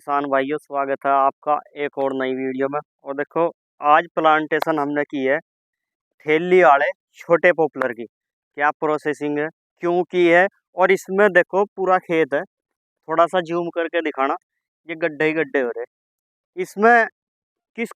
किसान भाइयों, स्वागत है आपका एक और नई वीडियो में। और देखो, आज प्लांटेशन हमने की है थैली वाले छोटे पॉपुलर की। क्या प्रोसेसिंग है, क्यों की है, और इसमें देखो पूरा खेत है। थोड़ा सा जूम करके दिखाना, ये गड्ढे ही गड्ढे हो रहे। इसमें किस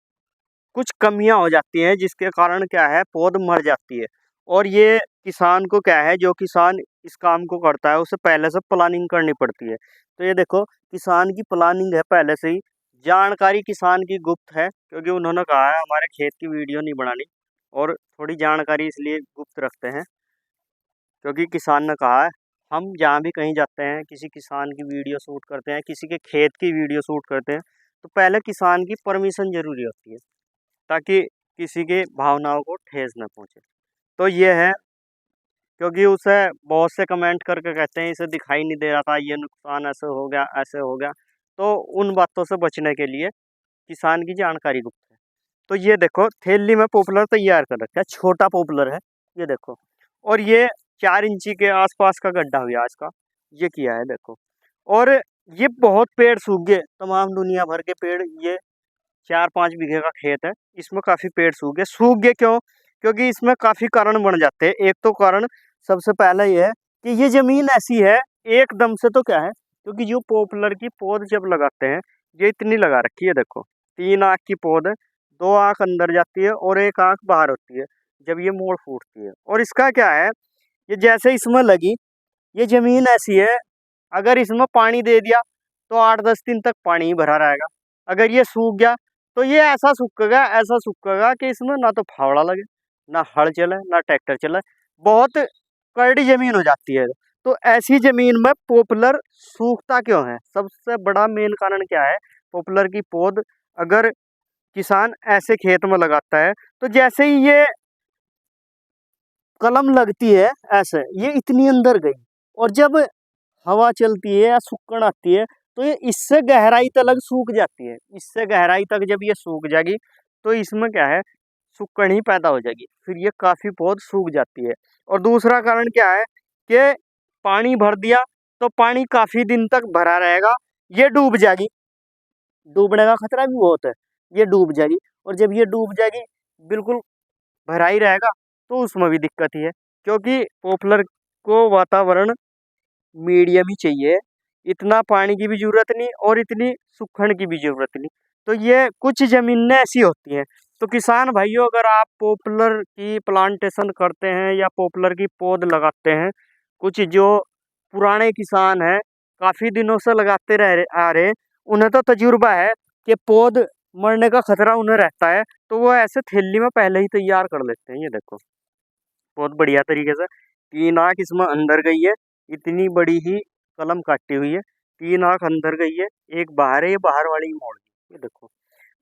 कुछ कमियां हो जाती हैं जिसके कारण क्या है, पौध मर जाती है। और ये किसान को क्या है, जो किसान इस काम को करता है उसे पहले से प्लानिंग करनी पड़ती है। तो ये देखो, किसान की प्लानिंग है पहले से ही। जानकारी किसान की गुप्त है, क्योंकि उन्होंने कहा है हमारे खेत की वीडियो नहीं बनानी। और थोड़ी जानकारी इसलिए गुप्त रखते हैं क्योंकि किसान ने कहा है, हम जहाँ भी कहीं जाते हैं, किसी किसान की वीडियो शूट करते हैं, किसी के खेत की वीडियो शूट करते हैं, तो पहले किसान की परमिशन जरूरी होती है, ताकि किसी के भावनाओं को ठेस न पहुंचे। तो ये है, क्योंकि उसे बहुत से कमेंट करके कहते हैं इसे दिखाई नहीं दे रहा था, ये नुकसान ऐसे हो गया, ऐसे हो गया। तो उन बातों से बचने के लिए किसान की जानकारी गुप्त है। तो ये देखो, थैली में पॉपुलर तैयार कर रखा है, छोटा पॉपुलर है ये देखो। और ये 4 इंची के आसपास का गड्ढा हुआ इसका, ये किया है देखो। और ये बहुत पेड़ सूख गए, तमाम दुनिया भर के पेड़। ये 4-5 बीघे का खेत है, इसमें काफी पेड़ सूख गए क्यों? क्योंकि इसमें काफी कारण बन जाते हैं। एक तो कारण सबसे पहला ये है कि ये जमीन ऐसी है, एकदम से तो क्या है, क्योंकि जो पॉपुलर की पौध जब लगाते हैं, ये इतनी लगा रखी है देखो, 3 आंख की पौध है। 2 आंख अंदर जाती है और 1 आंख बाहर होती है जब ये मोड़ फूटती है। और इसका क्या है, ये जैसे इसमें लगी, ये जमीन ऐसी है, अगर इसमें पानी दे दिया तो 8-10 दिन तक पानी ही भरा रहेगा। अगर ये सूख गया तो ये ऐसा सूखेगा कि इसमें ना तो फावड़ा लगे, ना हल चले, ना ट्रैक्टर चले। बहुत करड़ी जमीन हो जाती है। तो ऐसी जमीन में पॉपुलर सूखता क्यों है? सबसे बड़ा मेन कारण क्या है? पॉपुलर की पौध अगर किसान ऐसे खेत में लगाता है, तो जैसे ही ये कलम लगती है ऐसे, ये इतनी अंदर गई, और जब हवा चलती है या सूखन आती है, तो ये इससे गहराई तक सूख जाती है। इससे गहराई तक जब ये सूख जाएगी, तो इसमें क्या है, सूखन ही पैदा हो जाएगी, फिर ये काफी बहुत सूख जाती है। और दूसरा कारण क्या है कि पानी भर दिया तो पानी काफी दिन तक भरा रहेगा, ये डूब जाएगी। डूबने का खतरा भी बहुत है, ये डूब जाएगी। और जब ये डूब जाएगी, बिल्कुल भरा ही रहेगा, तो उसमें भी दिक्कत ही है। क्योंकि पॉपुलर को वातावरण मीडियम ही चाहिए, इतना पानी की भी जरूरत नहीं और इतनी सूखण की भी जरूरत नहीं। तो ये कुछ जमीनें ऐसी होती हैं। तो किसान भाइयों, अगर आप पॉपुलर की प्लांटेशन करते हैं या पॉपुलर की पौध लगाते हैं, कुछ जो पुराने किसान हैं, काफी दिनों से लगाते आ रहे, उन्हें तो तजुर्बा है कि पौध मरने का खतरा उन्हें रहता है, तो वो ऐसे थैली में पहले ही तैयार कर लेते हैं। ये देखो, बहुत बढ़िया तरीके से 3 आंख इसमें अंदर गई है, इतनी बड़ी ही कलम काटी हुई है, 3 आंख अंदर गई है, एक बाहर है, ये बाहर वाली ही मोड़ गई। ये देखो,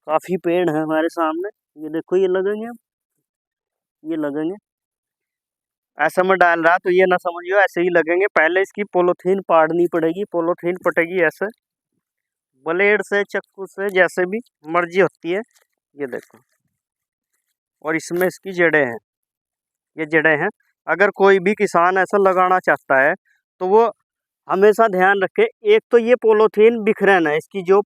काफी पेड़ है हमारे सामने, ये देखो, ये लगेंगे अब, ये लगेंगे। ऐसा में डाल रहा तो ये ना समझियो ऐसे ही लगेंगे, पहले इसकी पोलोथीन पाड़नी पड़ेगी। पोलोथीन पटेगी ऐसे, ब्लेड से, चाकू से, जैसे भी मर्जी होती है। ये देखो, और इसमें इसकी जड़ें हैं, ये जड़ें हैं। अगर कोई भी किसान ऐसा लगाना चाहता है, तो वो हमेशा ध्यान रखे, एक तो ये पोलोथीन बिखरे ना, इसकी जो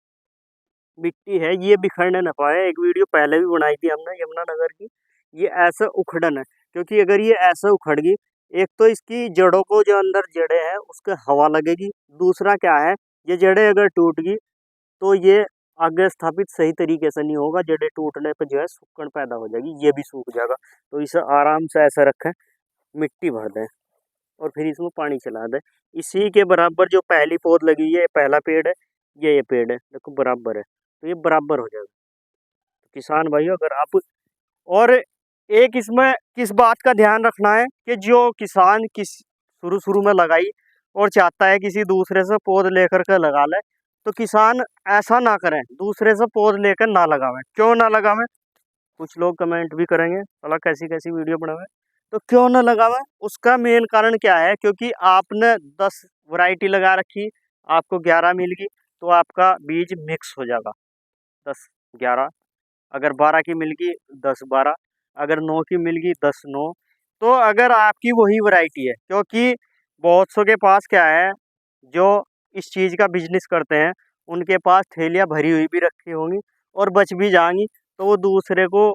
मिट्टी है ये बिखरने न पाए। एक वीडियो पहले भी बनाई थी हमने यमुनानगर की, ये ऐसे उखड़न है, क्योंकि अगर ये ऐसे उखड़ गई, एक तो इसकी जड़ों को, जो अंदर जड़ें हैं उसके हवा लगेगी। दूसरा क्या है, ये जड़ें अगर टूट गई तो ये आगे स्थापित सही तरीके से नहीं होगा, जड़ें टूटने पर जो है सूखन पैदा हो जाएगी, ये भी सूख जाएगा। तो इसे आराम से ऐसे रखें, मिट्टी भर दें और फिर इसमें पानी चला दें। इसी के बराबर जो पहली पौध लगी है, ये पहला पेड़ है, ये पेड़ है, देखो बराबर है, तो ये बराबर हो जाएगा। तो किसान भाइयों, अगर आप, और एक इसमें किस बात का ध्यान रखना है कि जो किसान किस शुरू शुरू में लगाई और चाहता है किसी दूसरे से पौध लेकर के लगा ले, तो किसान ऐसा ना करें, दूसरे से पौध लेकर ना लगावें। क्यों ना लगावें? कुछ लोग कमेंट भी करेंगे, साला कैसी कैसी वीडियो बनावे। तो क्यों ना लगावें, उसका मेन कारण क्या है, क्योंकि आपने 10 वैरायटी लगा रखी, आपको 11 मिल गई, तो आपका बीज मिक्स हो जाएगा। 10-11, अगर 12 की मिल गई 10-12, अगर 9 की मिल गई 10-9। तो अगर आपकी वही वैरायटी है, क्योंकि बहुत सौ के पास क्या है, जो इस चीज़ का बिजनेस करते हैं, उनके पास थैलियाँ भरी हुई भी रखी होंगी और बच भी जाएंगी, तो वो दूसरे को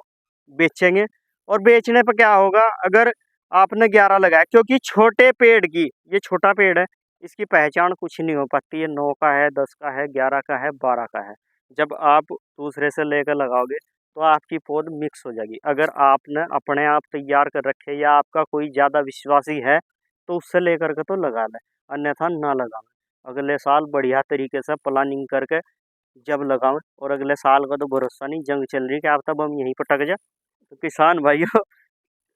बेचेंगे। और बेचने पर क्या होगा, अगर आपने 11 लगाया, क्योंकि छोटे पेड़ की, ये छोटा पेड़ है, इसकी पहचान कुछ नहीं हो पाती है, 9 का है, 10 का है, 11 का है, 12 का है। जब आप दूसरे से लेकर लगाओगे तो आपकी पौध मिक्स हो जाएगी। अगर आपने अपने आप तैयार कर रखे या आपका कोई ज़्यादा विश्वासी है तो उससे लेकर के तो लगा लें, अन्यथा ना लगाएं। अगले साल बढ़िया तरीके से प्लानिंग करके जब लगाओ, और अगले साल का तो भरोसा नहीं, जंग चल रही है क्या तब हम यहीं पटक जाए। तो किसान भाइयों,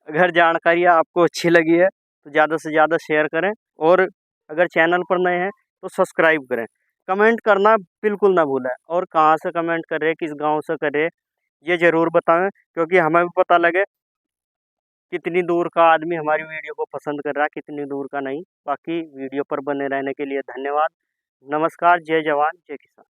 अगर जानकारी आपको अच्छी लगी है तो ज़्यादा से ज़्यादा शेयर करें, और अगर चैनल पर नए हैं तो सब्सक्राइब करें। कमेंट करना बिल्कुल ना भूलें, और कहाँ से कमेंट कर रहे, किस गांव से कर रहे, ये ज़रूर बताएं, क्योंकि हमें भी पता लगे कितनी दूर का आदमी हमारी वीडियो को पसंद कर रहा है, कितनी दूर का नहीं। बाकी वीडियो पर बने रहने के लिए धन्यवाद। नमस्कार, जय जवान जय किसान।